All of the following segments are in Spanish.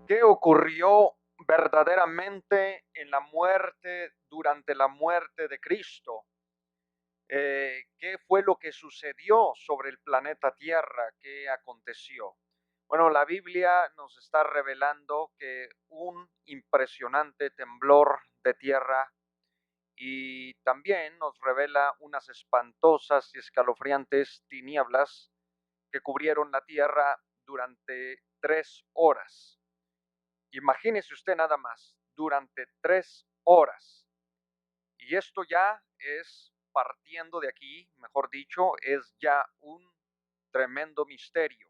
¿Qué ocurrió verdaderamente en la muerte, durante la muerte de Cristo? ¿Qué fue lo que sucedió sobre el planeta Tierra? ¿Qué aconteció? Bueno, la Biblia nos está revelando que un impresionante temblor de tierra y también nos revela unas espantosas y escalofriantes tinieblas que cubrieron la tierra durante 3 horas. Imagínese usted nada más, durante 3 horas. Y esto ya es, partiendo de aquí, mejor dicho, es ya un tremendo misterio.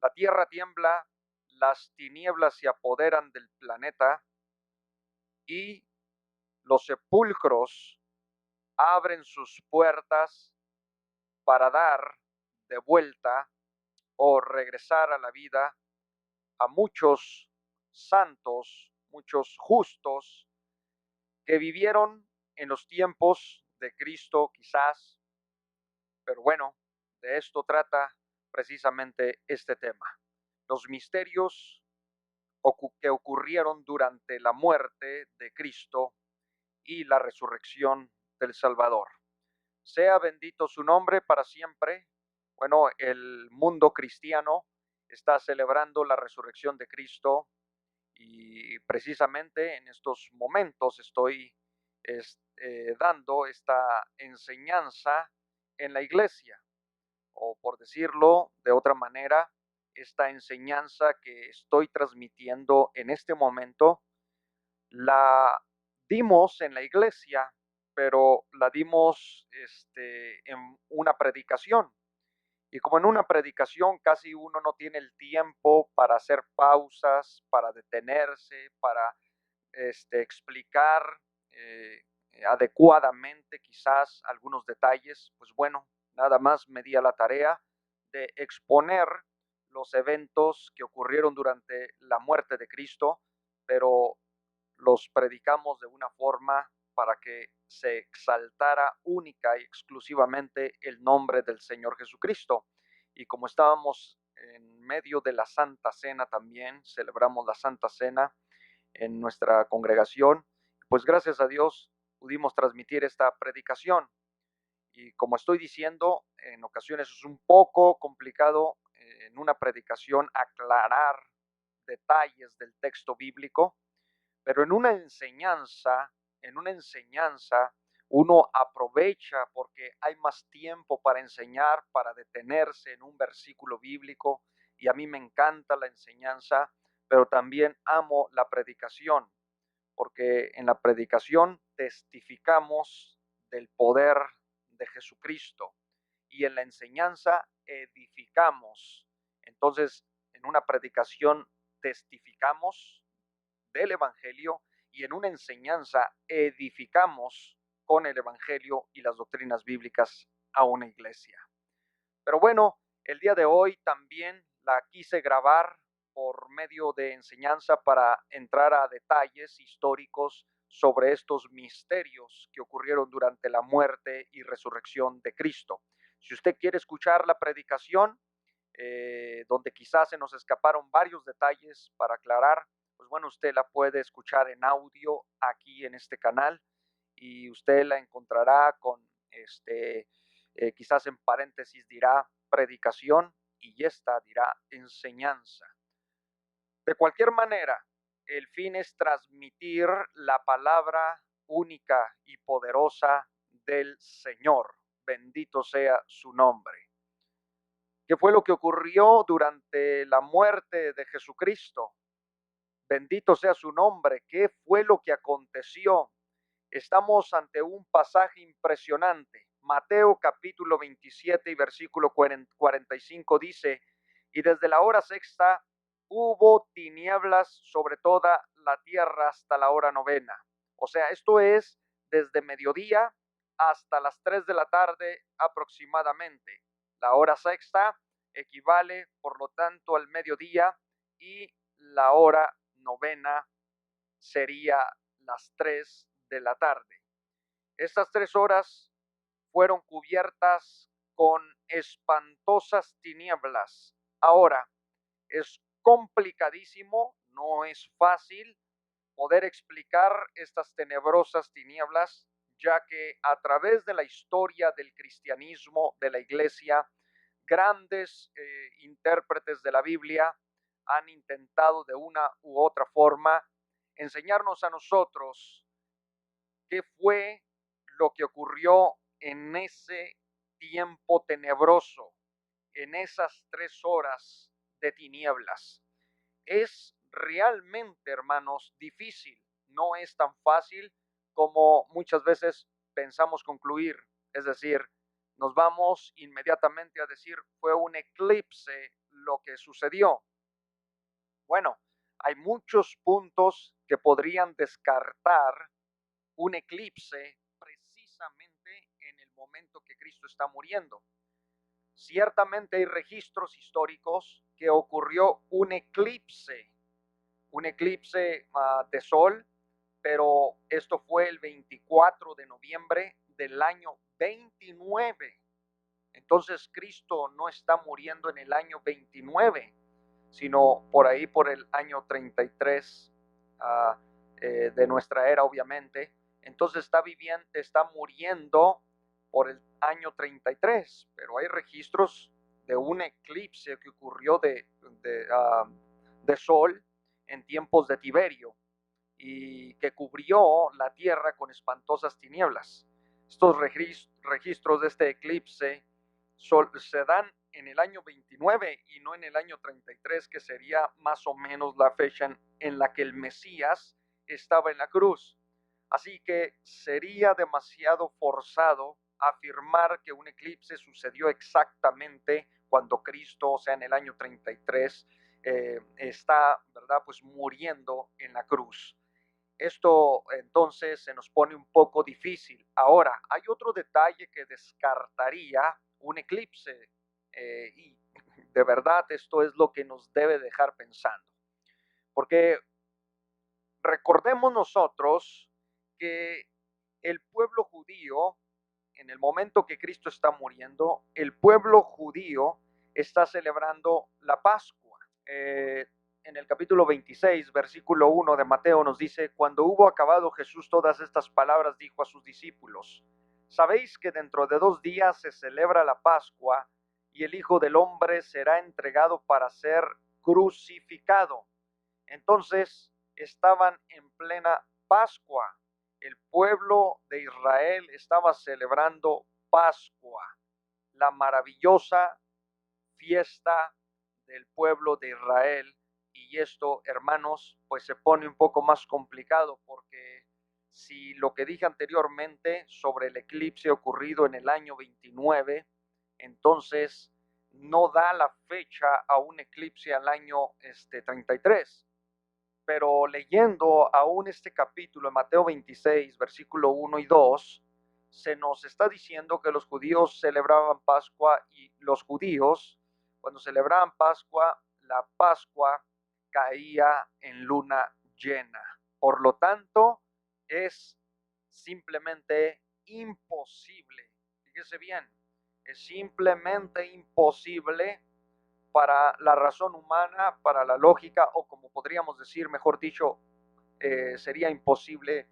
La tierra tiembla, las tinieblas se apoderan del planeta y los sepulcros abren sus puertas para dar de vuelta o regresar a la vida a muchos santos, muchos justos que vivieron en los tiempos de Cristo quizás, pero bueno, de esto trata precisamente este tema. Los misterios que ocurrieron durante la muerte de Cristo y la resurrección del Salvador. Sea bendito su nombre para siempre. Bueno, el mundo cristiano está celebrando la resurrección de Cristo y precisamente en estos momentos estoy dando esta enseñanza en la iglesia, o por decirlo de otra manera, esta enseñanza que estoy transmitiendo en este momento, la dimos en la iglesia, pero la dimos en una predicación. Y como en una predicación casi uno no tiene el tiempo para hacer pausas, para detenerse, para explicar eh, adecuadamente quizás algunos detalles, pues bueno, nada más me di a la tarea de exponer los eventos que ocurrieron durante la muerte de Cristo, pero los predicamos de una forma para que se exaltara única y exclusivamente el nombre del Señor Jesucristo. Y como estábamos en medio de la Santa Cena también, celebramos la Santa Cena en nuestra congregación, pues gracias a Dios pudimos transmitir esta predicación. Y como estoy diciendo, en ocasiones es un poco complicado en una predicación aclarar detalles del texto bíblico, pero en una enseñanza, uno aprovecha porque hay más tiempo para enseñar, para detenerse en un versículo bíblico, y a mí me encanta la enseñanza, pero también amo la predicación, porque en la predicación testificamos del poder de Jesucristo y en la enseñanza edificamos. Entonces, en una predicación testificamos del Evangelio y en una enseñanza edificamos con el Evangelio y las doctrinas bíblicas a una iglesia. Pero bueno, el día de hoy también la quise grabar por medio de enseñanza para entrar a detalles históricos sobre estos misterios que ocurrieron durante la muerte y resurrección de Cristo. Si usted quiere escuchar la predicación, donde quizás se nos escaparon varios detalles para aclarar, pues bueno, usted la puede escuchar en audio aquí en este canal y usted la encontrará con quizás en paréntesis dirá predicación y esta dirá enseñanza. De cualquier manera, el fin es transmitir la palabra única y poderosa del Señor. Bendito sea su nombre. ¿Qué fue lo que ocurrió durante la muerte de Jesucristo? Bendito sea su nombre. ¿Qué fue lo que aconteció? Estamos ante un pasaje impresionante. Mateo capítulo 27 y versículo 45 dice, y desde la hora sexta hubo tinieblas sobre toda la tierra hasta la hora novena. O sea, esto es desde mediodía hasta las 3 de la tarde aproximadamente. La hora sexta equivale, por lo tanto, al mediodía y la hora novena sería las 3 de la tarde. Estas 3 horas fueron cubiertas con espantosas tinieblas. Ahora, es complicadísimo, no es fácil poder explicar estas tenebrosas tinieblas, ya que a través de la historia del cristianismo, de la iglesia, grandes intérpretes de la Biblia han intentado de una u otra forma enseñarnos a nosotros qué fue lo que ocurrió en ese tiempo tenebroso, en esas 3 horas de tinieblas. Es realmente, hermanos, difícil, no es tan fácil como muchas veces pensamos concluir. Es decir, nos vamos inmediatamente a decir, fue un eclipse lo que sucedió. Bueno, hay muchos puntos que podrían descartar un eclipse precisamente en el momento que Cristo está muriendo. Ciertamente hay registros históricos que ocurrió un eclipse de sol, pero esto fue el 24 de noviembre del año 29. Entonces Cristo no está muriendo en el año 29, sino por ahí por el año 33 de nuestra era, obviamente. Entonces está muriendo por el año 33, pero hay registros de un eclipse que ocurrió de sol en tiempos de Tiberio y que cubrió la tierra con espantosas tinieblas. Estos registros de este eclipse se dan en el año 29 y no en el año 33, que sería más o menos la fecha en la que el Mesías estaba en la cruz. Así que sería demasiado forzado afirmar que un eclipse sucedió exactamente cuando Cristo, o sea, en el año 33, está, ¿verdad?, pues muriendo en la cruz. Esto entonces se nos pone un poco difícil. Ahora, hay otro detalle que descartaría un eclipse y de verdad esto es lo que nos debe dejar pensando. Porque recordemos nosotros que el pueblo judío, en el momento que Cristo está muriendo, el pueblo judío está celebrando la Pascua. En el capítulo 26, versículo 1 de Mateo nos dice, cuando hubo acabado Jesús todas estas palabras, dijo a sus discípulos, sabéis que dentro de 2 días se celebra la Pascua y el Hijo del Hombre será entregado para ser crucificado. Entonces estaban en plena Pascua. El pueblo de Israel estaba celebrando Pascua, la maravillosa fiesta del pueblo de Israel. Y esto, hermanos, pues se pone un poco más complicado porque si lo que dije anteriormente sobre el eclipse ocurrido en el año 29, entonces no da la fecha a un eclipse al año 33. Pero leyendo aún este capítulo en Mateo 26, versículo 1 y 2, se nos está diciendo que los judíos celebraban Pascua y los judíos, cuando celebraban Pascua, la Pascua caía en luna llena. Por lo tanto, es simplemente imposible, fíjese bien, es simplemente imposible para la razón humana, para la lógica, o como podríamos decir, mejor dicho, sería imposible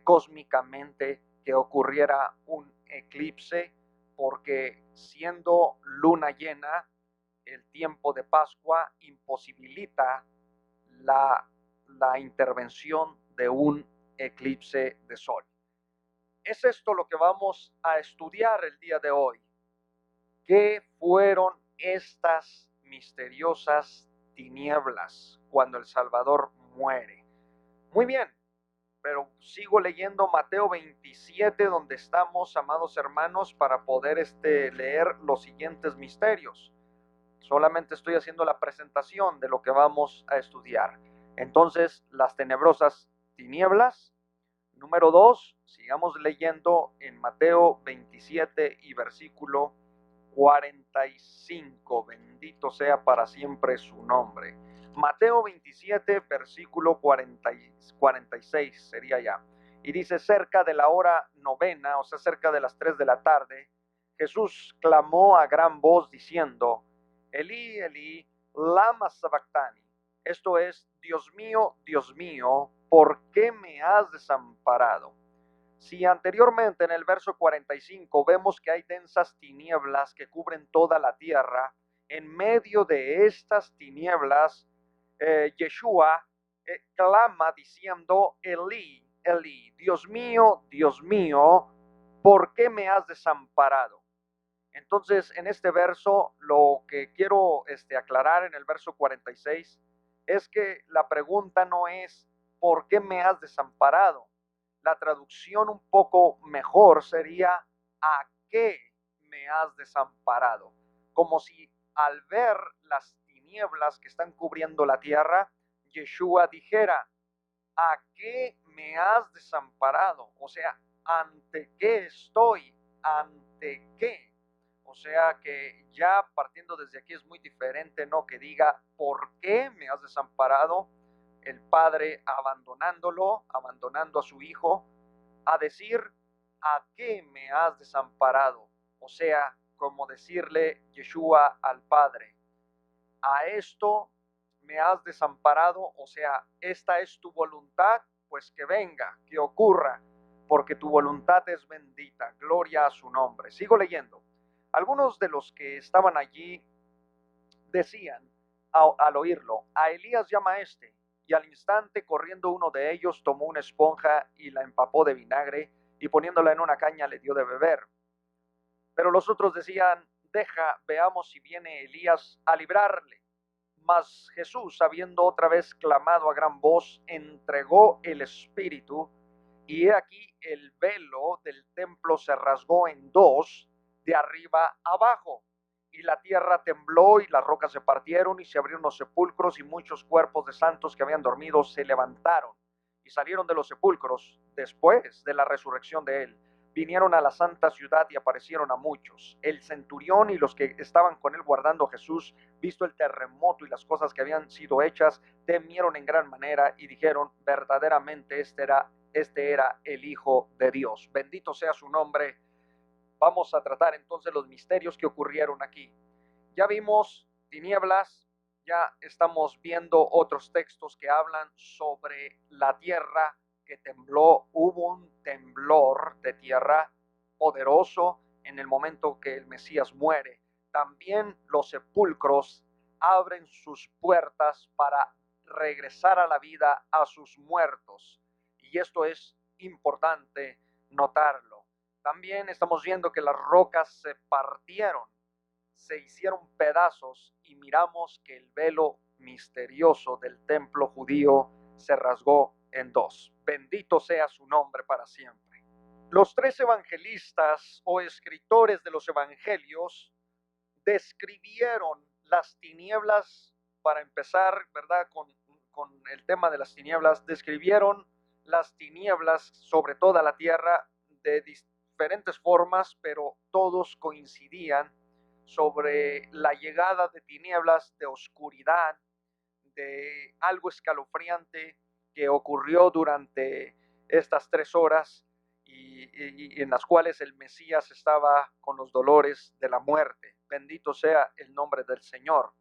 cósmicamente que ocurriera un eclipse, porque siendo luna llena, el tiempo de Pascua imposibilita la intervención de un eclipse de sol. Es esto lo que vamos a estudiar el día de hoy. ¿Qué fueron estas misteriosas tinieblas cuando el Salvador muere? Muy bien, pero sigo leyendo Mateo 27, donde estamos, amados hermanos, para poder leer los siguientes misterios. Solamente estoy haciendo la presentación de lo que vamos a estudiar. Entonces, las tenebrosas tinieblas. Número 2, sigamos leyendo en Mateo 27 y versículo 45. Bendito sea para siempre su nombre. Mateo 27, versículo 46 sería ya. Y dice, cerca de la hora novena, o sea, cerca de las 3 de la tarde, Jesús clamó a gran voz diciendo, Elí, Elí, lama sabactani, Esto es, Dios mío, ¿por qué me has desamparado? Si anteriormente en el verso 45 vemos que hay densas tinieblas que cubren toda la tierra, en medio de estas tinieblas, Yeshua clama diciendo, Elí, Elí, Dios mío, ¿por qué me has desamparado? Entonces, en este verso, lo que quiero aclarar en el verso 46 es que la pregunta no es ¿por qué me has desamparado? La traducción un poco mejor sería ¿a qué me has desamparado? Como si al ver las tinieblas que están cubriendo la tierra, Yeshua dijera, ¿a qué me has desamparado? O sea, ¿ante qué estoy? ¿Ante qué? O sea que ya partiendo desde aquí es muy diferente, ¿no? Que diga, ¿por qué me has desamparado? El padre abandonándolo, abandonando a su hijo, a decir, ¿a qué me has desamparado? O sea, como decirle Yeshua al padre, a esto me has desamparado, o sea, esta es tu voluntad, pues que venga, que ocurra, porque tu voluntad es bendita, gloria a su nombre. Sigo leyendo. Algunos de los que estaban allí decían al oírlo, a Elías llama este, y al instante corriendo uno de ellos tomó una esponja y la empapó de vinagre y poniéndola en una caña le dio de beber. Pero los otros decían, deja, veamos si viene Elías a librarle. Mas Jesús, habiendo otra vez clamado a gran voz, entregó el Espíritu, y he aquí el velo del templo se rasgó en dos, de arriba abajo, y la tierra tembló, y las rocas se partieron, y se abrieron los sepulcros, y muchos cuerpos de santos que habían dormido se levantaron, y salieron de los sepulcros después de la resurrección de él. Vinieron a la santa ciudad y aparecieron a muchos. El centurión y los que estaban con él guardando a Jesús, visto el terremoto y las cosas que habían sido hechas, temieron en gran manera y dijeron, verdaderamente este era el Hijo de Dios. Bendito sea su nombre. Vamos a tratar entonces los misterios que ocurrieron aquí. Ya vimos tinieblas, ya estamos viendo otros textos que hablan sobre la tierra que tembló. Hubo un temblor de tierra poderoso en el momento que el Mesías muere. También los sepulcros abren sus puertas para regresar a la vida a sus muertos. Y esto es importante notarlo. También estamos viendo que las rocas se partieron, se hicieron pedazos y miramos que el velo misterioso del templo judío se rasgó en dos. Bendito sea su nombre para siempre. Los tres evangelistas o escritores de los evangelios describieron las tinieblas, para empezar, ¿verdad? Con el tema de las tinieblas, describieron las tinieblas sobre toda la tierra de diferentes formas, pero todos coincidían sobre la llegada de tinieblas, de oscuridad, de algo escalofriante que ocurrió durante estas 3 horas y en las cuales el Mesías estaba con los dolores de la muerte. Bendito sea el nombre del Señor.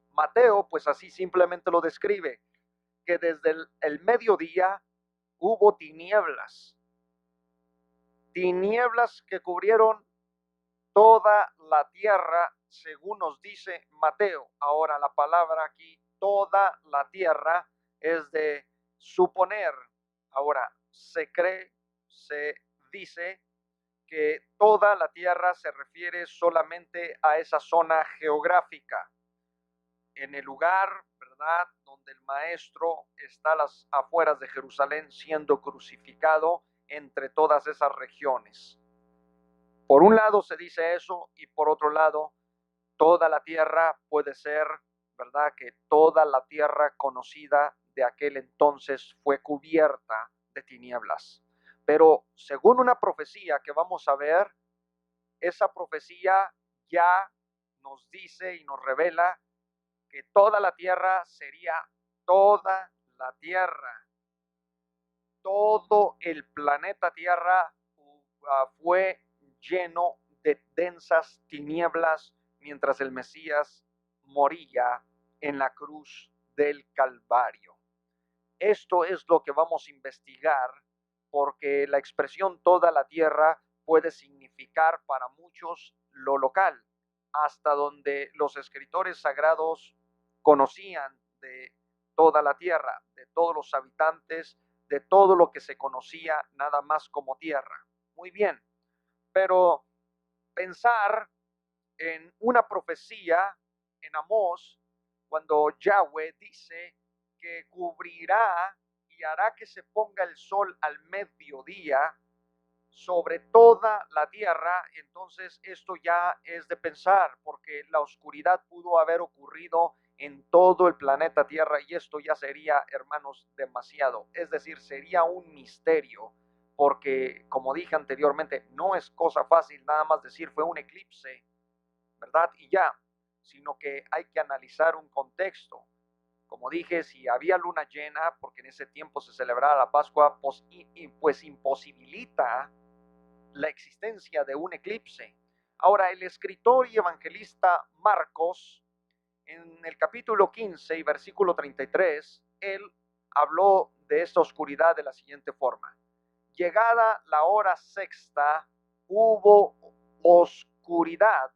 Mateo, pues así simplemente lo describe, que desde el mediodía hubo tinieblas, tinieblas que cubrieron toda la tierra, según nos dice Mateo. Ahora la palabra aquí, toda la tierra, es de suponer. Ahora, se cree, se dice que toda la tierra se refiere solamente a esa zona geográfica, en el lugar, ¿verdad?, donde el maestro está a las afueras de Jerusalén siendo crucificado entre todas esas regiones. Por un lado se dice eso y por otro lado, toda la tierra puede ser, ¿verdad? Que toda la tierra conocida de aquel entonces fue cubierta de tinieblas. Pero según una profecía que vamos a ver, esa profecía ya nos dice y nos revela que toda la tierra sería toda la tierra. Todo el planeta Tierra fue lleno de densas tinieblas mientras el Mesías moría en la cruz del Calvario. Esto es lo que vamos a investigar, porque la expresión toda la tierra puede significar para muchos lo local, hasta donde los escritores sagrados conocían de toda la tierra, de todos los habitantes, de todo lo que se conocía nada más como tierra. Muy bien, pero pensar en una profecía en Amós, cuando Yahweh dice que cubrirá y hará que se ponga el sol al mediodía sobre toda la tierra, entonces esto ya es de pensar, porque la oscuridad pudo haber ocurrido en todo el planeta Tierra y esto ya sería, hermanos, demasiado. Es decir, sería un misterio, porque como dije anteriormente, no es cosa fácil nada más decir fue un eclipse, ¿verdad? Y ya, sino que hay que analizar un contexto. Como dije, si había luna llena, porque en ese tiempo se celebraba la Pascua, pues imposibilita la existencia de un eclipse. Ahora, el escritor y evangelista Marcos, en el capítulo 15 y versículo 33, él habló de esta oscuridad de la siguiente forma. Llegada la hora sexta, hubo oscuridad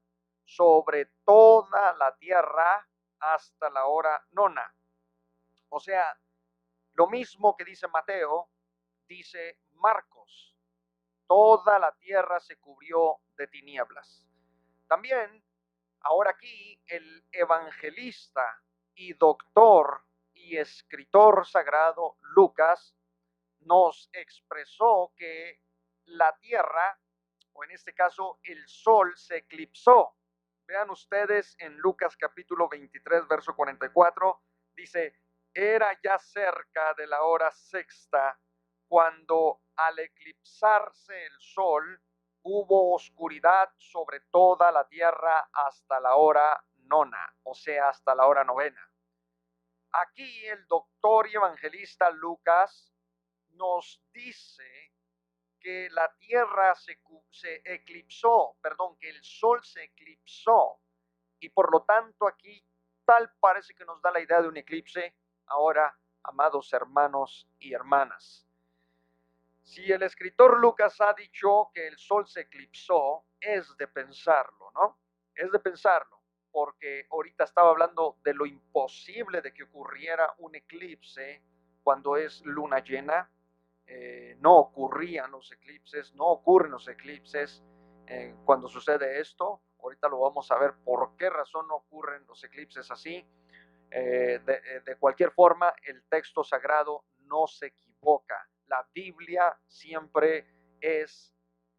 sobre toda la tierra hasta la hora nona. O sea, lo mismo que dice Mateo, dice Marcos. Toda la tierra se cubrió de tinieblas. También, ahora aquí, el evangelista y doctor y escritor sagrado Lucas nos expresó que la tierra, o en este caso el sol, se eclipsó. Vean ustedes en Lucas capítulo 23, verso 44, dice, era ya cerca de la hora sexta, cuando al eclipsarse el sol, hubo oscuridad sobre toda la tierra hasta la hora nona, o sea, hasta la hora novena. Aquí el doctor y evangelista Lucas nos dice que la tierra se eclipsó, perdón, que el sol se eclipsó y por lo tanto aquí tal parece que nos da la idea de un eclipse. Ahora, amados hermanos y hermanas, si el escritor Lucas ha dicho que el sol se eclipsó, es de pensarlo, ¿no? Es de pensarlo, porque ahorita estaba hablando de lo imposible de que ocurriera un eclipse cuando es luna llena. No ocurrían los eclipses, no ocurren los eclipses cuando sucede esto. Ahorita lo vamos a ver por qué razón no ocurren los eclipses así. De cualquier forma, el texto sagrado no se equivoca. La Biblia siempre es,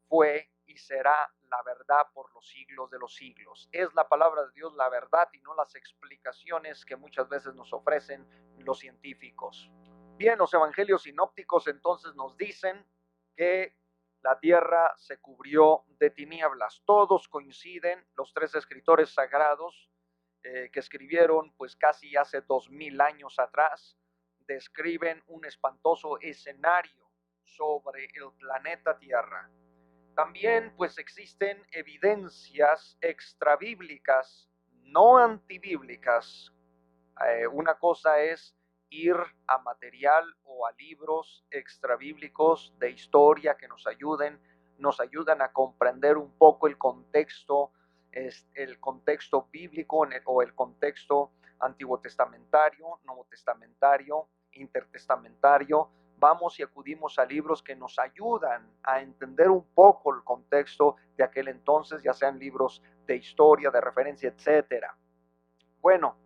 fue y será la verdad por los siglos de los siglos. Es la palabra de Dios la verdad y no las explicaciones que muchas veces nos ofrecen los científicos. Bien, los evangelios sinópticos entonces nos dicen que la tierra se cubrió de tinieblas. Todos coinciden, los tres escritores sagrados que escribieron pues casi hace 2000 años atrás, describen un espantoso escenario sobre el planeta Tierra. También pues existen evidencias extrabíblicas, no antibíblicas. Una cosa es ir a material o a libros extrabíblicos de historia que nos ayudan a comprender un poco el contexto bíblico o el contexto antiguo testamentario, nuevo testamentario, intertestamentario. Vamos y acudimos a libros que nos ayudan a entender un poco el contexto de aquel entonces, ya sean libros de historia, de referencia, etcétera. Bueno,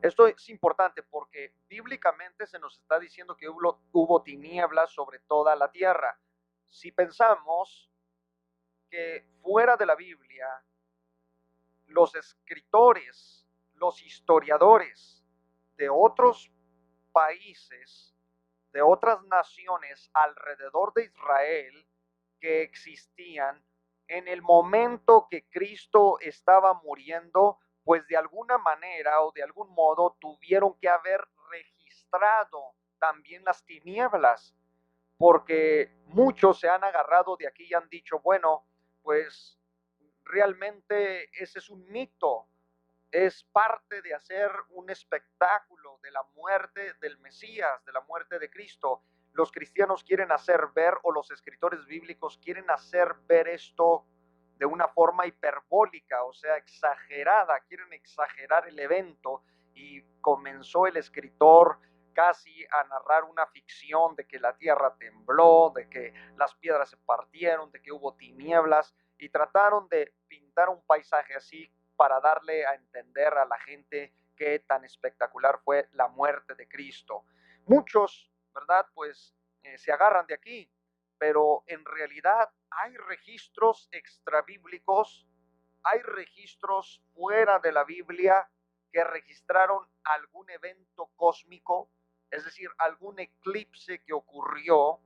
esto es importante porque bíblicamente se nos está diciendo que hubo tinieblas sobre toda la tierra. Si pensamos que fuera de la Biblia, los escritores, los historiadores de otros países, de otras naciones alrededor de Israel que existían en el momento que Cristo estaba muriendo, pues de alguna manera o de algún modo tuvieron que haber registrado también las tinieblas, porque muchos se han agarrado de aquí y han dicho, bueno, pues realmente ese es un mito, es parte de hacer un espectáculo de la muerte del Mesías, de la muerte de Cristo. Los cristianos quieren hacer ver, o los escritores bíblicos quieren hacer ver esto de una forma hiperbólica, o sea, exagerada, quieren exagerar el evento, y comenzó el escritor casi a narrar una ficción de que la tierra tembló, de que las piedras se partieron, de que hubo tinieblas, y trataron de pintar un paisaje así para darle a entender a la gente qué tan espectacular fue la muerte de Cristo. Muchos, ¿verdad? Pues se agarran de aquí, pero en realidad hay registros extrabíblicos, hay registros fuera de la Biblia que registraron algún evento cósmico, es decir, algún eclipse que ocurrió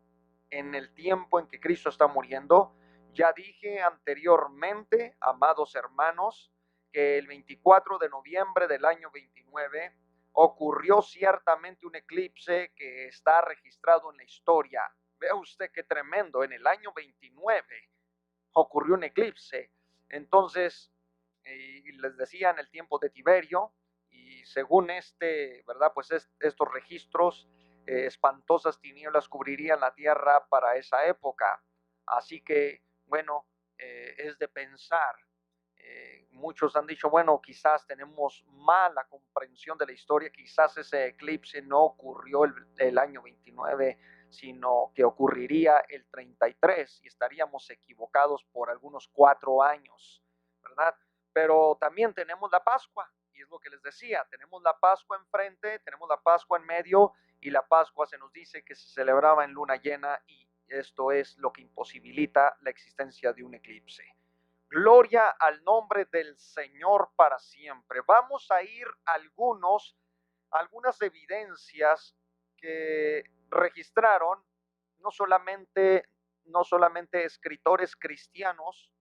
en el tiempo en que Cristo está muriendo. Ya dije anteriormente, amados hermanos, que el 24 de noviembre del año 29 ocurrió ciertamente un eclipse que está registrado en la historia. Vea usted qué tremendo, en el año 29 ocurrió un eclipse. Entonces, y les decía en el tiempo de Tiberio, y según ¿verdad? Pues estos registros, espantosas tinieblas cubrirían la tierra para esa época. Así que, bueno, es de pensar. Muchos han dicho, bueno, quizás tenemos mala comprensión de la historia, quizás ese eclipse no ocurrió el año 29, sino que ocurriría el 33 y estaríamos equivocados por algunos 4 años, ¿verdad? Pero también tenemos la Pascua, y es lo que les decía, tenemos la Pascua enfrente, tenemos la Pascua en medio, y la Pascua se nos dice que se celebraba en luna llena, y esto es lo que imposibilita la existencia de un eclipse. Gloria al nombre del Señor para siempre. Vamos a ir a algunas evidencias que registraron no solamente, no solamente escritores cristianos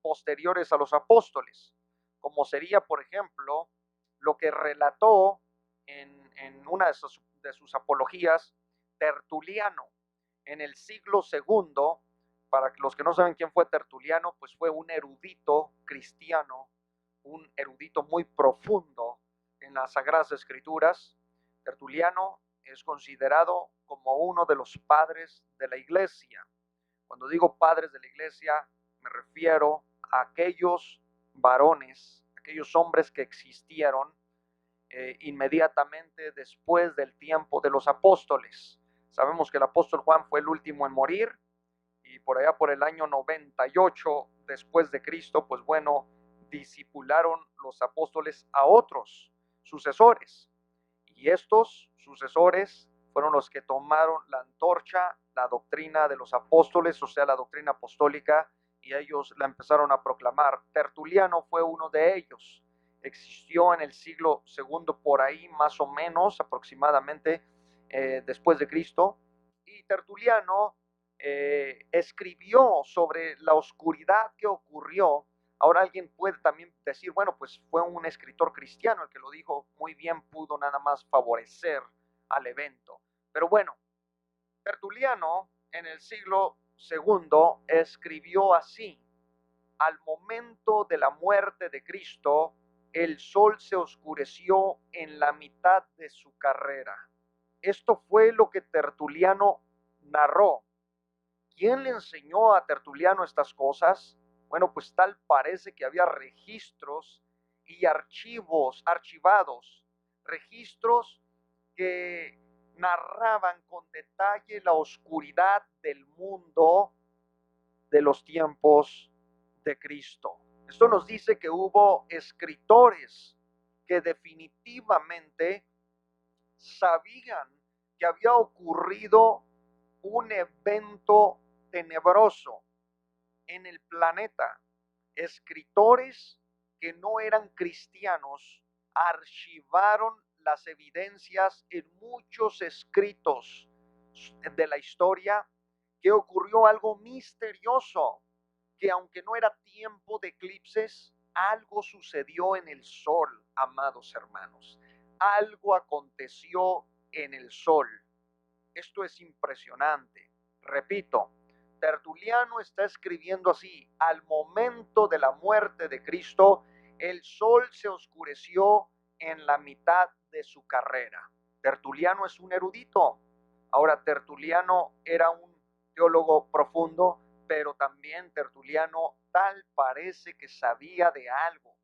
posteriores a los apóstoles, como sería, por ejemplo, lo que relató en una de sus apologías Tertuliano en el siglo segundo. Para los que no saben quién fue Tertuliano, pues fue un erudito cristiano, un erudito muy profundo en las Sagradas Escrituras. Tertuliano es considerado como uno de los padres de la iglesia. Cuando digo padres de la iglesia, me refiero a aquellos varones, aquellos hombres que existieron inmediatamente después del tiempo de los apóstoles. Sabemos que el apóstol Juan fue el último en morir, y por allá por el año 98 después de Cristo, pues bueno, discipularon los apóstoles a otros sucesores. Y estos sucesores fueron los que tomaron la antorcha, la doctrina de los apóstoles, o sea, la doctrina apostólica, y ellos la empezaron a proclamar. Tertuliano fue uno de ellos. Existió en el siglo segundo por ahí, más o menos, aproximadamente, después de Cristo. Y Tertuliano escribió sobre la oscuridad que ocurrió. Ahora alguien puede también decir, bueno, pues fue un escritor cristiano el que lo dijo, muy bien pudo nada más favorecer al evento. Pero bueno, Tertuliano en el siglo segundo escribió así: al momento de la muerte de Cristo, el sol se oscureció en la mitad de su carrera. Esto fue lo que Tertuliano narró. ¿Quién le enseñó a Tertuliano estas cosas? Bueno, pues tal parece que había registros y archivados, registros que narraban con detalle la oscuridad del mundo de los tiempos de Cristo. Esto nos dice que hubo escritores que definitivamente sabían que había ocurrido un evento tenebroso en el planeta. Escritores que no eran cristianos archivaron las evidencias en muchos escritos de la historia que ocurrió algo misterioso, que aunque no era tiempo de eclipses, algo sucedió en el sol, amados hermanos. Algo aconteció en el sol. Esto es impresionante. Repito, Tertuliano está escribiendo así: al momento de la muerte de Cristo, El sol se oscureció en la mitad de su carrera. Tertuliano es un erudito. Ahora, Tertuliano era un teólogo profundo, pero también Tertuliano tal parece que sabía de algo.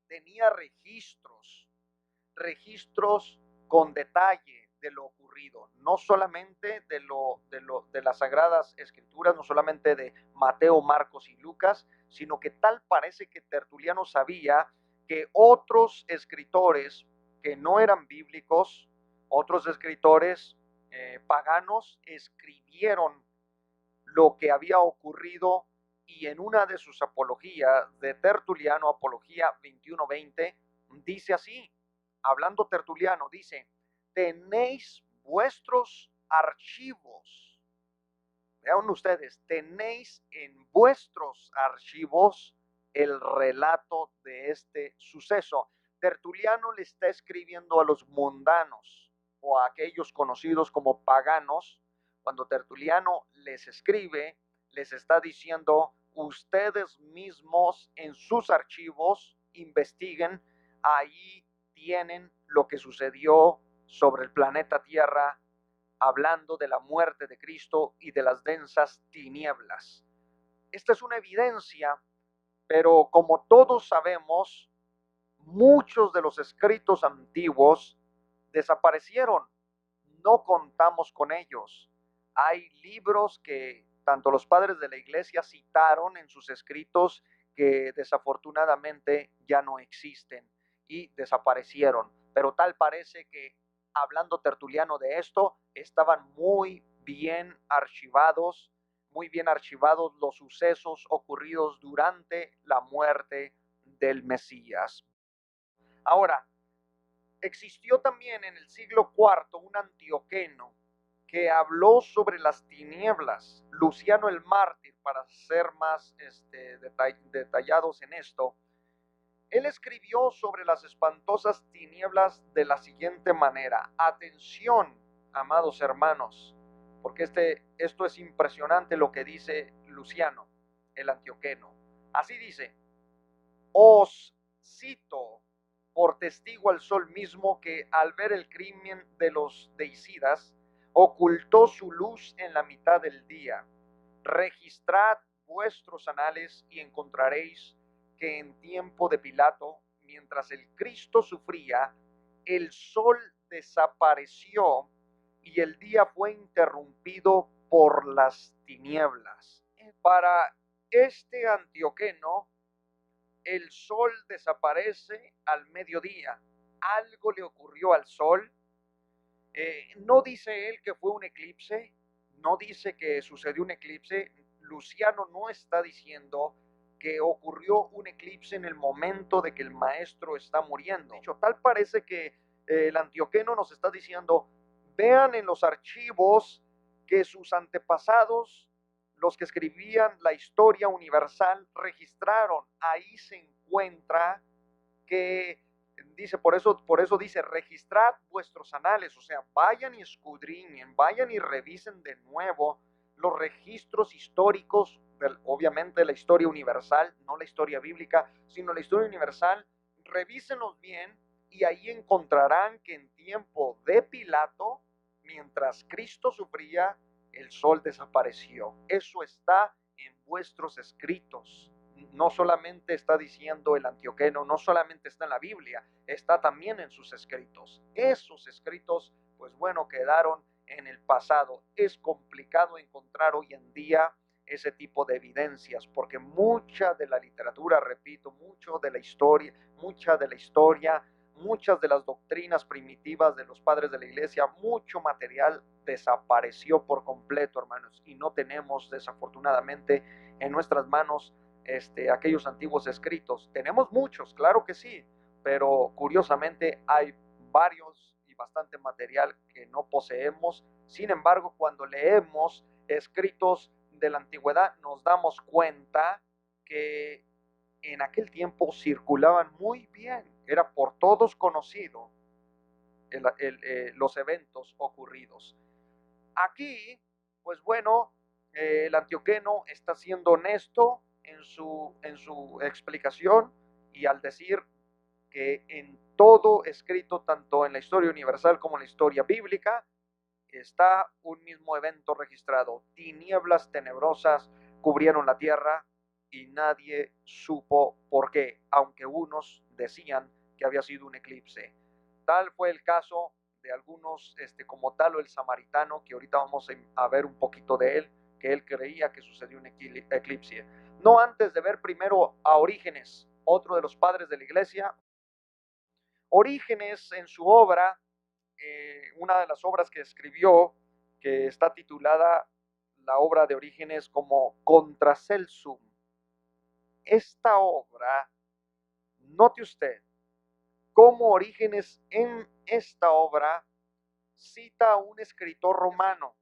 Tenía registros con detalle de lo ocurrido, no solamente de las Sagradas Escrituras, no solamente de Mateo, Marcos y Lucas, sino que tal parece que Tertuliano sabía que otros escritores que no eran bíblicos, otros escritores paganos, escribieron lo que había ocurrido, y en una de sus apologías de Tertuliano, Apología 21:20, dice así, hablando Tertuliano, dice: tenéis vuestros archivos. Vean ustedes, tenéis en vuestros archivos el relato de este suceso. Tertuliano le está escribiendo a los mundanos o a aquellos conocidos como paganos. Cuando Tertuliano les escribe, les está diciendo: ustedes mismos en sus archivos investiguen, ahí tienen lo que sucedió sobre el planeta Tierra, hablando de la muerte de Cristo y de las densas tinieblas. Esta es una evidencia, pero como todos sabemos, muchos de los escritos antiguos desaparecieron. No contamos con ellos. Hay libros que tanto los padres de la iglesia citaron en sus escritos que desafortunadamente ya no existen y desaparecieron. Pero tal parece que, hablando Tertuliano de esto, estaban muy bien archivados los sucesos ocurridos durante la muerte del Mesías. Ahora, existió también en el siglo IV un antioqueno que habló sobre las tinieblas. Luciano el Mártir, para ser más detallados en esto, él escribió sobre las espantosas tinieblas de la siguiente manera. Atención, amados hermanos, porque esto es impresionante lo que dice Luciano, el antioqueno. Así dice: os cito por testigo al sol mismo, que al ver el crimen de los deicidas, ocultó su luz en la mitad del día. Registrad vuestros anales y encontraréis que en tiempo de Pilato, mientras el Cristo sufría, el sol desapareció y el día fue interrumpido por las tinieblas. Para este antioqueno, el sol desaparece al mediodía. Algo le ocurrió al sol. No dice él que fue un eclipse, no dice que sucedió un eclipse. Luciano no está diciendo que ocurrió un eclipse en el momento de que el maestro está muriendo. De hecho, tal parece que el antioqueno nos está diciendo: vean en los archivos que sus antepasados, los que escribían la historia universal, registraron. Ahí se encuentra que dice, por eso dice: registrad vuestros anales, o sea, vayan y escudriñen, vayan y revisen de nuevo los registros históricos, obviamente la historia universal, no la historia bíblica, sino la historia universal. Revísenlos bien y ahí encontrarán que en tiempo de Pilato, mientras Cristo sufría, el sol desapareció. Eso está en vuestros escritos. No solamente está diciendo el antioqueno, no solamente está en la Biblia, está también en sus escritos. Esos escritos, pues bueno, quedaron en el pasado. Es complicado encontrar hoy en día ese tipo de evidencias, porque mucha de la literatura, repito, muchas de muchas de las doctrinas primitivas de los padres de la iglesia, mucho material desapareció por completo, hermanos, y no tenemos desafortunadamente en nuestras manos aquellos antiguos escritos. Tenemos muchos, claro que sí, pero curiosamente hay varios y bastante material que no poseemos. Sin embargo, cuando leemos escritos de la antigüedad, nos damos cuenta que en aquel tiempo circulaban muy bien, era por todos conocido los eventos ocurridos. Aquí, pues bueno, el antioqueno está siendo honesto en su explicación y al decir que en todo escrito, tanto en la historia universal como en la historia bíblica, está un mismo evento registrado. Tinieblas tenebrosas cubrieron la tierra y nadie supo por qué, aunque unos decían que había sido un eclipse. Tal fue el caso de algunos, como Talo el samaritano, que ahorita vamos a ver un poquito de él, que él creía que sucedió un eclipse. No antes de ver primero a Orígenes, otro de los padres de la iglesia. Orígenes en su obra, una de las obras que escribió, que está titulada la obra de Orígenes como Contra Celsum. Esta obra, note usted, cómo Orígenes en esta obra cita a un escritor romano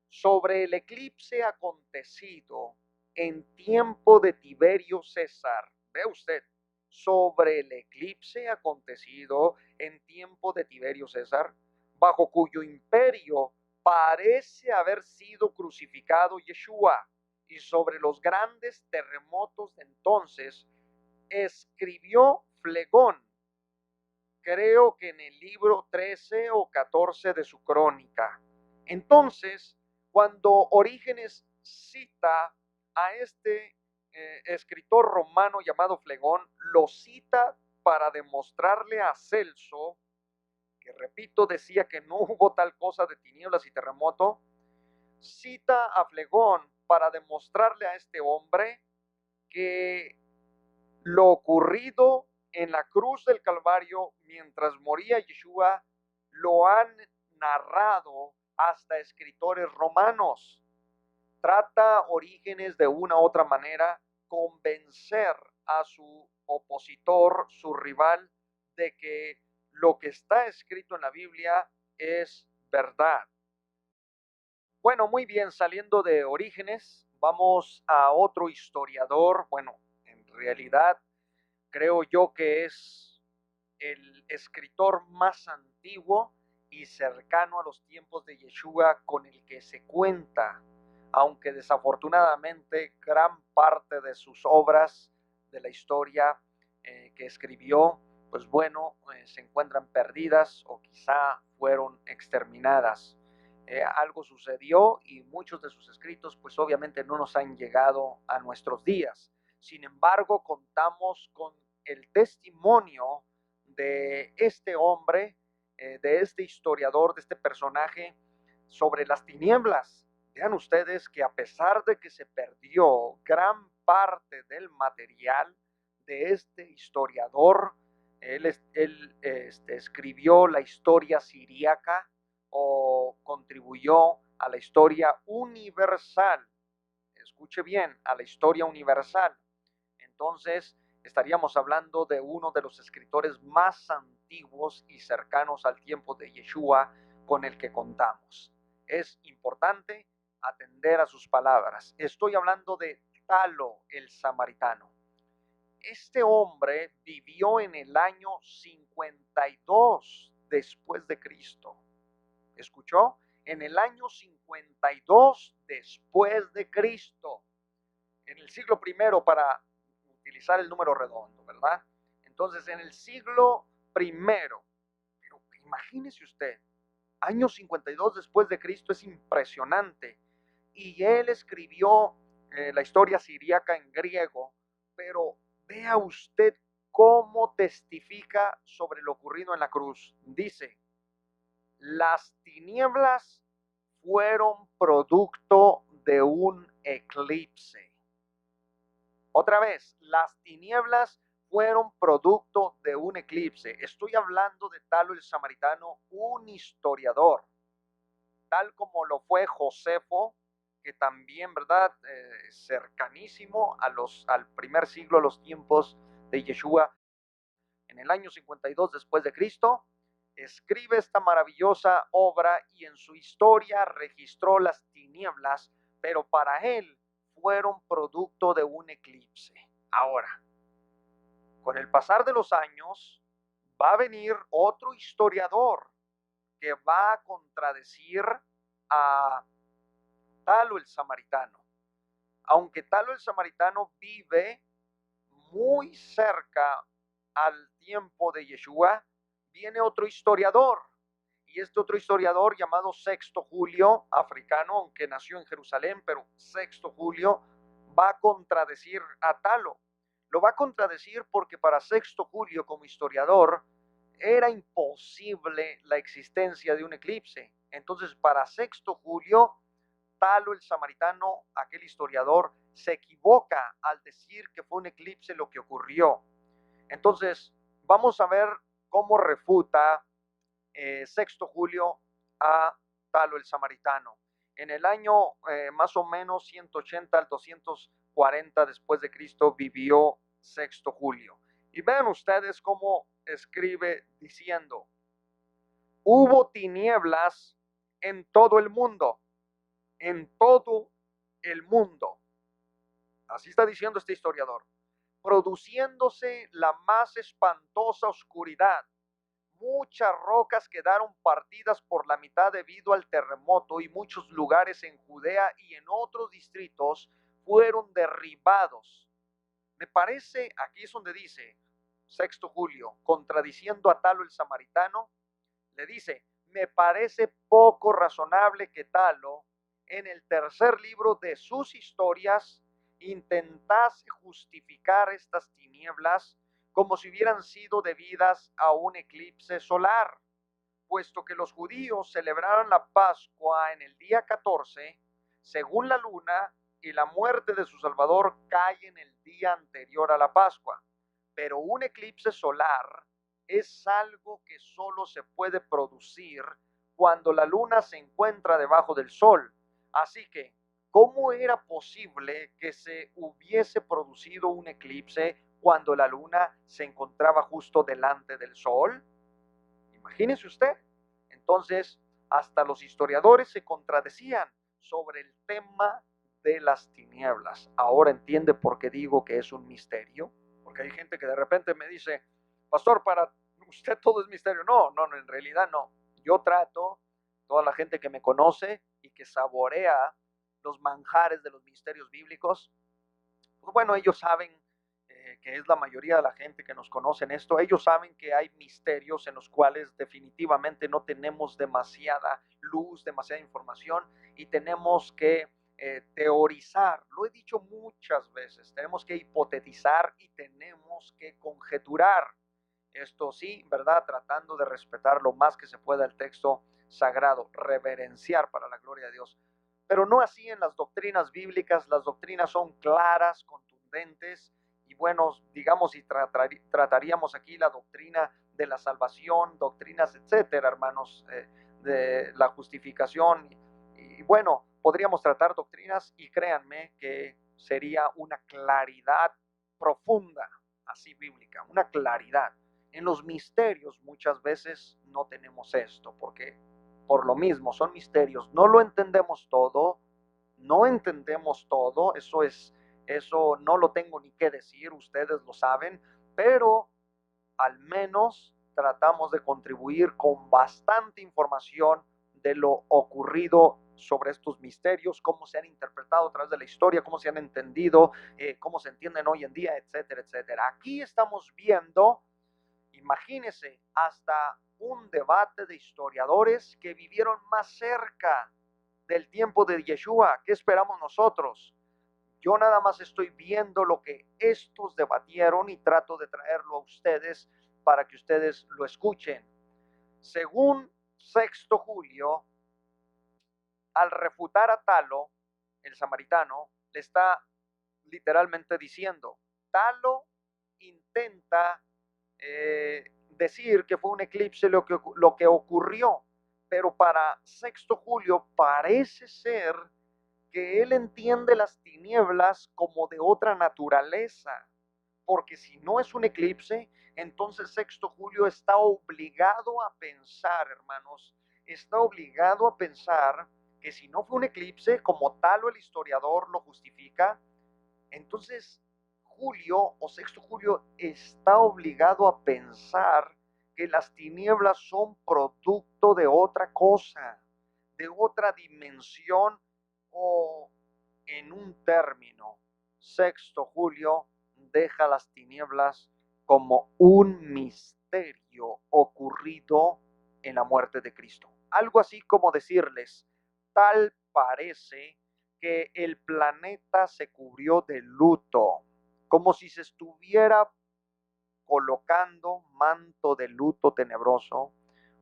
sobre el eclipse acontecido en tiempo de Tiberio César. Ve usted, sobre el eclipse acontecido en tiempo de Tiberio César, bajo cuyo imperio parece haber sido crucificado Yeshua, y sobre los grandes terremotos de entonces, escribió Flegón, creo que en el libro 13 o 14 de su crónica. Entonces, cuando Orígenes cita a este escritor romano llamado Flegón, lo cita para demostrarle a Celso, que repito, decía que no hubo tal cosa de tinieblas y terremoto, cita a Flegón para demostrarle a este hombre que lo ocurrido en la cruz del Calvario mientras moría Yeshua lo han narrado hasta escritores romanos. Trata Orígenes de una u otra manera convencer a su opositor, su rival, de que lo que está escrito en la Biblia es verdad. Bueno, muy bien, saliendo de Orígenes, vamos a otro historiador. Bueno, en realidad creo yo que es el escritor más antiguo y cercano a los tiempos de Yeshua con el que se cuenta, aunque desafortunadamente gran parte de sus obras de la historia que escribió, pues bueno, se encuentran perdidas o quizá fueron exterminadas. Algo sucedió y muchos de sus escritos pues obviamente no nos han llegado a nuestros días. Sin embargo, contamos con el testimonio de este hombre, de este historiador, de este personaje sobre las tinieblas. Vean ustedes que a pesar de que se perdió gran parte del material de este historiador, él escribió la historia siríaca o contribuyó a la historia universal. Escuche bien, a la historia universal. Entonces, estaríamos hablando de uno de los escritores más antiguos y cercanos al tiempo de Yeshua con el que contamos. Es importante atender a sus palabras. Estoy hablando de Talo el samaritano. Este hombre vivió en el año 52 después de Cristo. ¿Escuchó? En el año 52 después de Cristo. En el siglo primero, para utilizar el número redondo, ¿verdad? Entonces, en el siglo primero, pero imagínese usted, año 52 después de Cristo, es impresionante. Y él escribió la historia siríaca en griego, pero vea usted cómo testifica sobre lo ocurrido en la cruz. Dice, las tinieblas fueron producto de un eclipse. Otra vez, las tinieblas fueron producto de un eclipse. Estoy hablando de Talo el samaritano, un historiador, tal como lo fue Josefo, que también, ¿verdad? Cercanísimo al primer siglo, a los tiempos de Yeshua, en el año 52 después de Cristo, escribe esta maravillosa obra y en su historia registró las tinieblas, pero para él fueron producto de un eclipse. Ahora, con el pasar de los años, va a venir otro historiador que va a contradecir a Talo el samaritano. Aunque Talo el samaritano vive muy cerca al tiempo de Yeshua, viene otro historiador. Y este otro historiador llamado Sexto Julio, africano, aunque nació en Jerusalén, pero Sexto Julio, va a contradecir a Talo. Lo va a contradecir porque para Sexto Julio, como historiador, era imposible la existencia de un eclipse. Entonces, para Sexto Julio, Talo el samaritano, aquel historiador, se equivoca al decir que fue un eclipse lo que ocurrió. Entonces, vamos a ver cómo refuta Sexto Julio a Talo el samaritano. En el año más o menos 180 al 240 después de Cristo vivió Sexto Julio. Y vean ustedes cómo escribe diciendo: hubo tinieblas en todo el mundo, en todo el mundo. Así está diciendo este historiador, produciéndose la más espantosa oscuridad. Muchas rocas quedaron partidas por la mitad debido al terremoto y muchos lugares en Judea y en otros distritos fueron derribados. Me parece, aquí es donde dice Sexto Julio, contradiciendo a Talo el samaritano, le dice: me parece poco razonable que Talo, en el tercer libro de sus historias, intentase justificar estas tinieblas como si hubieran sido debidas a un eclipse solar, puesto que los judíos celebraron la Pascua en el día 14, según la luna, y la muerte de su Salvador cae en el día anterior a la Pascua. Pero un eclipse solar es algo que solo se puede producir cuando la luna se encuentra debajo del sol. Así que, ¿cómo era posible que se hubiese producido un eclipse cuando la luna se encontraba justo delante del sol? Imagínese usted. Entonces, hasta los historiadores se contradecían sobre el tema de las tinieblas. Ahora entiende por qué digo que es un misterio, porque hay gente que de repente me dice: pastor, para usted todo es misterio. No, no, no, en realidad no. Yo trato, toda la gente que me conoce y que saborea los manjares de los misterios bíblicos, pues bueno, ellos saben que es la mayoría de la gente que nos conoce en esto, ellos saben que hay misterios en los cuales definitivamente no tenemos demasiada luz, demasiada información y tenemos que teorizar. Lo he dicho muchas veces, tenemos que hipotetizar y tenemos que conjeturar. Esto sí, ¿verdad? Tratando de respetar lo más que se pueda el texto sagrado, reverenciar para la gloria de Dios. Pero no así en las doctrinas bíblicas. Las doctrinas son claras, contundentes, y bueno, digamos, y trataríamos aquí la doctrina de la salvación, doctrinas, etcétera, hermanos, de la justificación, y bueno, podríamos tratar doctrinas y créanme que sería una claridad profunda, así bíblica, una claridad. En los misterios muchas veces no tenemos esto, porque por lo mismo son misterios, no lo entendemos todo, no entendemos todo, eso no lo tengo ni que decir, ustedes lo saben, pero al menos tratamos de contribuir con bastante información de lo ocurrido sobre estos misterios, cómo se han interpretado a través de la historia, cómo se han entendido, cómo se entienden hoy en día, etcétera, etcétera. Aquí estamos viendo, imagínense, hasta un debate de historiadores que vivieron más cerca del tiempo de Yeshua. ¿Qué esperamos nosotros? Yo nada más estoy viendo lo que estos debatieron y trato de traerlo a ustedes para que ustedes lo escuchen. Según Sexto Julio, al refutar a Talo, el samaritano, le está literalmente diciendo: Talo intenta decir que fue un eclipse lo que ocurrió, pero para Sexto Julio parece ser que él entiende las tinieblas como de otra naturaleza, porque si no es un eclipse, entonces Sexto Julio está obligado a pensar, hermanos, está obligado a pensar que si no fue un eclipse, como tal o el historiador lo justifica, entonces Julio o Sexto Julio está obligado a pensar que las tinieblas son producto de otra cosa, de otra dimensión, o en un término, Sexto Julio deja las tinieblas como un misterio ocurrido en la muerte de Cristo. Algo así como decirles, tal parece que el planeta se cubrió de luto, como si se estuviera colocando manto de luto tenebroso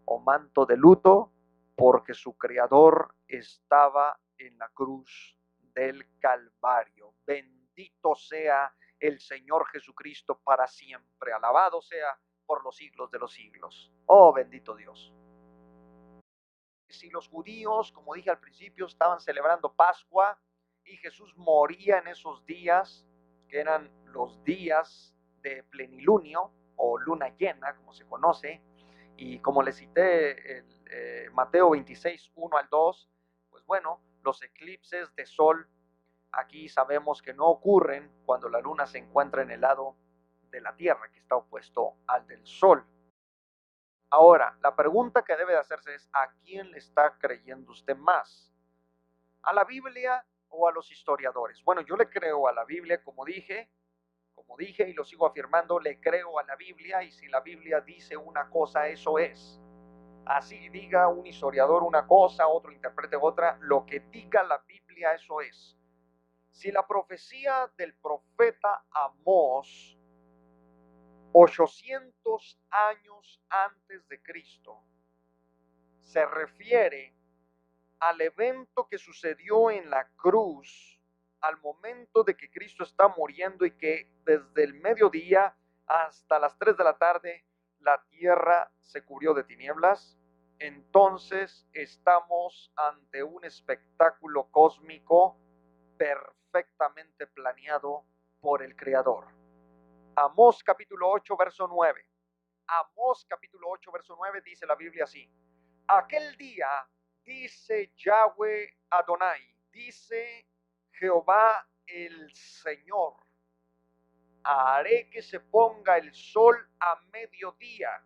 o manto de luto porque su creador estaba en la cruz del Calvario. Bendito sea el Señor Jesucristo para siempre. Alabado sea por los siglos de los siglos. Oh, bendito Dios. Si los judíos, como dije al principio, estaban celebrando Pascua y Jesús moría en esos días, que eran los días de plenilunio o luna llena, como se conoce, y como les cité Mateo 26, 1 al 2, pues bueno, los eclipses de sol aquí sabemos que no ocurren cuando la luna se encuentra en el lado de la Tierra, que está opuesto al del sol. Ahora, la pregunta que debe de hacerse es, ¿a quién le está creyendo usted más? ¿A la Biblia o a los historiadores? Bueno, yo le creo a la Biblia, como dije y lo sigo afirmando, le creo a la Biblia, y si la Biblia dice una cosa, eso es. Así diga un historiador una cosa, otro interprete otra, lo que diga la Biblia, eso es. Si la profecía del profeta Amós 800 años antes de Cristo se refiere al evento que sucedió en la cruz, al momento de que Cristo está muriendo y que desde el mediodía hasta las 3 de la tarde la tierra se cubrió de tinieblas, entonces estamos ante un espectáculo cósmico perfectamente planeado por el Creador. Amós capítulo 8, verso 9. Amós capítulo 8, verso 9 dice la Biblia así: aquel día, dice Yahweh Adonai, dice Jehová el Señor, haré que se ponga el sol a mediodía,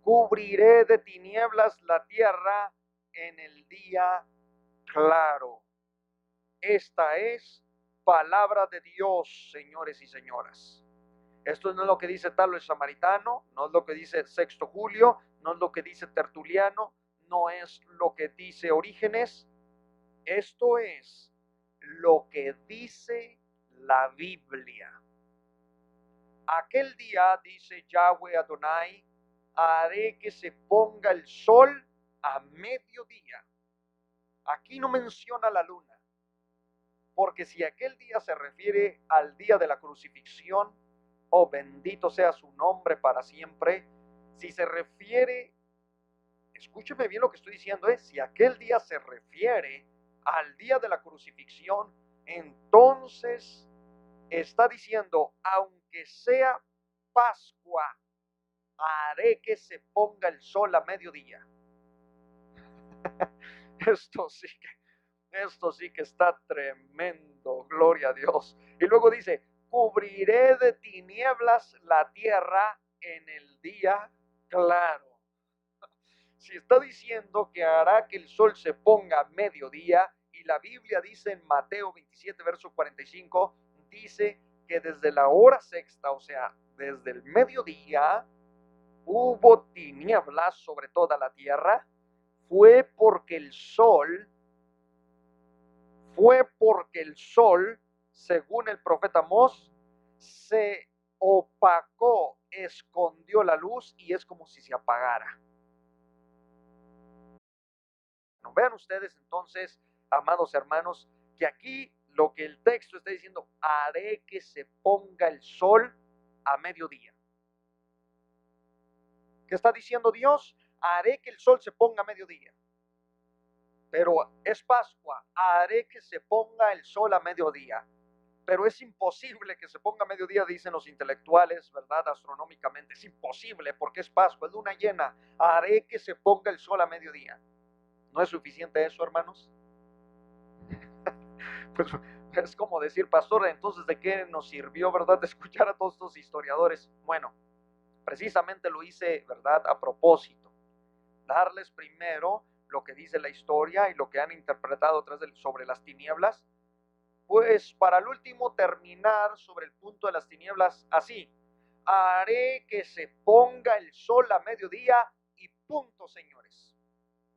cubriré de tinieblas la tierra en el día claro. Esta es palabra de Dios, señores y señoras. Esto no es lo que dice Talo el Samaritano, no es lo que dice Sexto Julio, no es lo que dice Tertuliano, no es lo que dice Orígenes. Esto es lo que dice la Biblia. Aquel día, dice Yahweh Adonai, haré que se ponga el sol a mediodía. Aquí no menciona la luna, porque si aquel día se refiere al día de la crucifixión, oh, bendito sea su nombre para siempre. Si se refiere, escúcheme bien lo que estoy diciendo, si aquel día se refiere al día de la crucifixión, entonces está diciendo, aunque sea Pascua, haré que se ponga el sol a mediodía. Esto sí que está tremendo, gloria a Dios. Y luego dice, cubriré de tinieblas la tierra en el día claro. Si está diciendo que hará que el sol se ponga a mediodía, y la Biblia dice en Mateo 27, verso 45, dice que desde la hora sexta, o sea, desde el mediodía, hubo tinieblas sobre toda la tierra, fue porque el sol, según el profeta Amós, se opacó, escondió la luz y es como si se apagara. Vean ustedes entonces, amados hermanos, que aquí lo que el texto está diciendo, haré que se ponga el sol a mediodía. ¿Qué está diciendo Dios? Haré que el sol se ponga a mediodía. Pero es Pascua, haré que se ponga el sol a mediodía. Pero es imposible que se ponga a mediodía, dicen los intelectuales, ¿verdad? Astronómicamente, es imposible porque es Pascua, es luna llena. Haré que se ponga el sol a mediodía. ¿No es suficiente eso, hermanos? Pues es como decir, pastor, entonces ¿de qué nos sirvió, verdad, de escuchar a todos estos historiadores? Bueno, precisamente lo hice, verdad, a propósito. Darles primero lo que dice la historia y lo que han interpretado sobre las tinieblas, pues para el último terminar sobre el punto de las tinieblas así. haré que se ponga el sol a mediodía y punto, señores.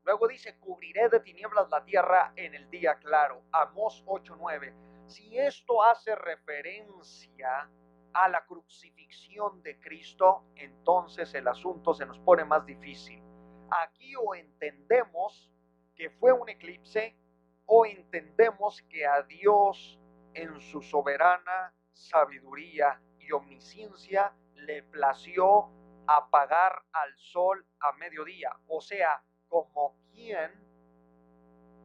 Luego dice, cubriré de tinieblas la tierra en el día claro. Amós 8:9. Si esto hace referencia a la crucifixión de Cristo, entonces el asunto se nos pone más difícil. Aquí o entendemos que fue un eclipse, o entendemos que a Dios en su soberana sabiduría y omnisciencia le plació apagar al sol a mediodía, o sea, como quien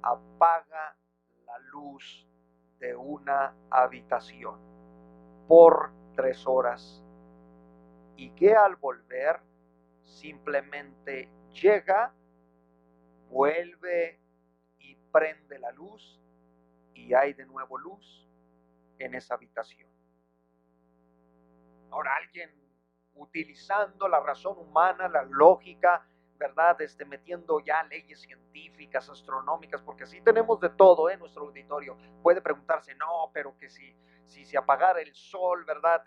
apaga la luz de una habitación por 3 horas, y que al volver simplemente llega, vuelve y prende la luz, y hay de nuevo luz en esa habitación. Ahora alguien utilizando la razón humana, la lógica, ¿verdad? Metiendo ya leyes científicas, astronómicas, porque así tenemos de todo en nuestro auditorio. Puede preguntarse, no, pero que si se apagara el sol, ¿verdad?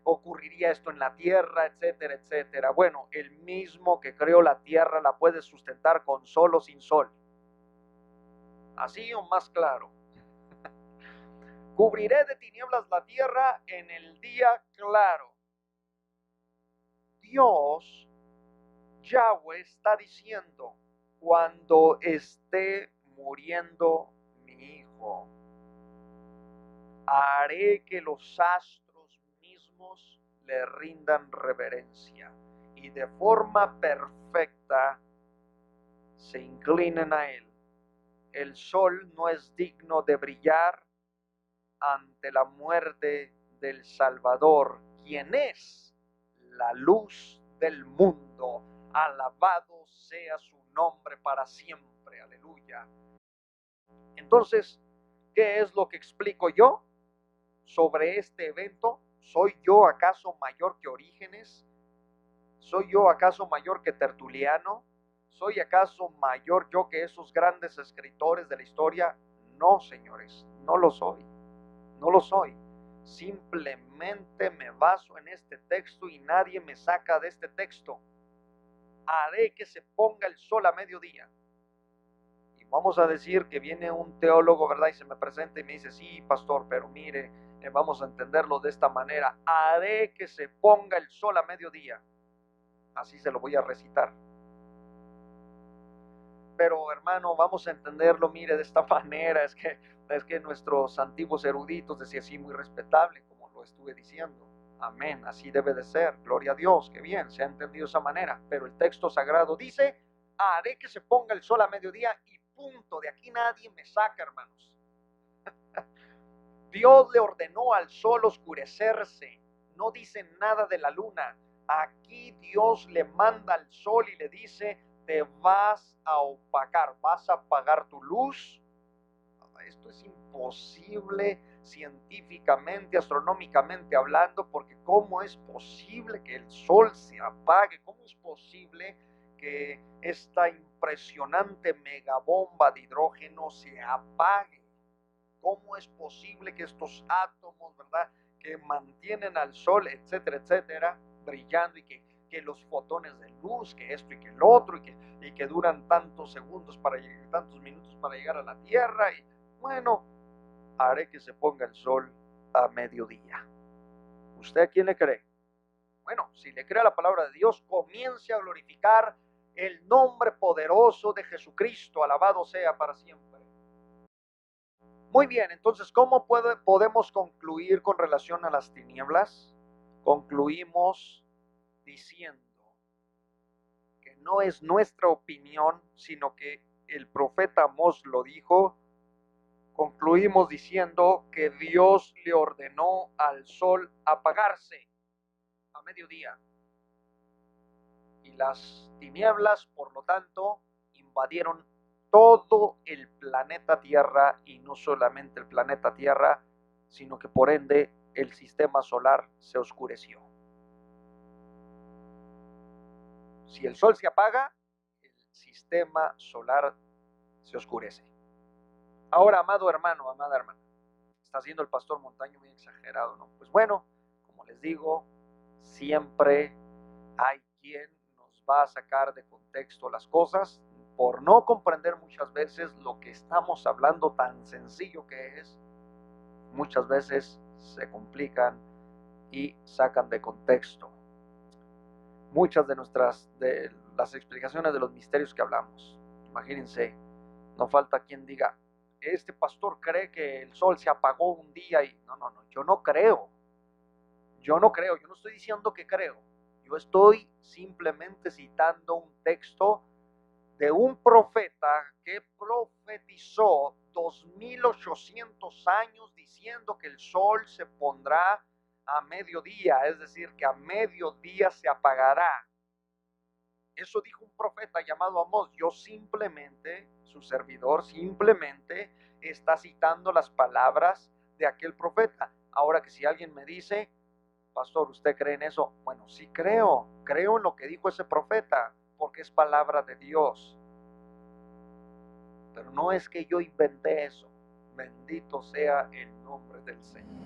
Ocurriría esto en la tierra, etcétera, etcétera. Bueno, el mismo que creó la tierra la puede sustentar con sol o sin sol. Así o más claro. Cubriré de tinieblas la tierra en el día claro. Dios, Yahweh, está diciendo, cuando esté muriendo mi hijo, haré que los astros mismos le rindan reverencia y de forma perfecta se inclinen a él. El sol no es digno de brillar ante la muerte del Salvador, quien es la luz del mundo. Alabado sea su nombre para siempre. Aleluya. Entonces, ¿qué es lo que explico yo sobre este evento? ¿Soy yo acaso mayor que Orígenes? ¿Soy yo acaso mayor que Tertuliano? ¿Soy acaso mayor yo que esos grandes escritores de la historia? No, señores, no lo soy. No lo soy. Simplemente me baso en este texto y nadie me saca de este texto. Haré que se ponga el sol a mediodía. Y vamos a decir que viene un teólogo, ¿verdad? Y se me presenta y me dice, sí, pastor, pero mire, vamos a entenderlo de esta manera. Haré que se ponga el sol a mediodía. Así se lo voy a recitar. Pero hermano, vamos a entenderlo, mire, de esta manera. Es que nuestros antiguos eruditos decían así, muy respetable, como lo estuve diciendo. Amén, así debe de ser. Gloria a Dios, que bien, se ha entendido de esa manera. Pero el texto sagrado dice, haré que se ponga el sol a mediodía y punto. De aquí nadie me saca, hermanos. Dios le ordenó al sol oscurecerse. No dice nada de la luna. Aquí Dios le manda al sol y le dice, te vas a opacar, vas a apagar tu luz. Esto es imposible científicamente, astronómicamente hablando, porque ¿cómo es posible que el sol se apague? ¿Cómo es posible que esta impresionante megabomba de hidrógeno se apague? ¿Cómo es posible que estos átomos, ¿verdad?, que mantienen al sol, etcétera, etcétera, brillando, y que los fotones de luz, que esto y que el otro, y que duran tantos segundos para llegar, tantos minutos para llegar a la Tierra? Y bueno, haré que se ponga el sol a mediodía. ¿Usted a quién le cree? Bueno, si le cree a la palabra de Dios, comience a glorificar el nombre poderoso de Jesucristo. Alabado sea para siempre. Muy bien, entonces, ¿cómo podemos concluir con relación a las tinieblas? Concluimos diciendo que no es nuestra opinión, sino que el profeta Amós lo dijo. Concluimos diciendo que Dios le ordenó al sol apagarse a mediodía. Y las tinieblas, por lo tanto, invadieron todo el planeta Tierra, y no solamente el planeta Tierra, sino que por ende el sistema solar se oscureció. Si el sol se apaga, el sistema solar se oscurece. Ahora, amado hermano, amada hermana, está haciendo el pastor Montaño muy exagerado, ¿no? Pues bueno, como les digo, siempre hay quien nos va a sacar de contexto las cosas por no comprender muchas veces lo que estamos hablando, tan sencillo que es. Muchas veces se complican y sacan de contexto muchas de las explicaciones de los misterios que hablamos. Imagínense, no falta quien diga, este pastor cree que el sol se apagó un día y no, yo no creo. Yo no creo, yo no estoy diciendo que creo. Yo estoy simplemente citando un texto de un profeta que profetizó 2800 años diciendo que el sol se pondrá a mediodía, es decir, que a mediodía se apagará. Eso dijo un profeta llamado Amós. Yo simplemente, su servidor, simplemente está citando las palabras de aquel profeta. Ahora que si alguien me dice, pastor, ¿usted cree en eso? Bueno, sí creo en lo que dijo ese profeta, porque es palabra de Dios. Pero no es que yo inventé eso. Bendito sea el nombre del Señor.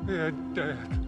They're dead.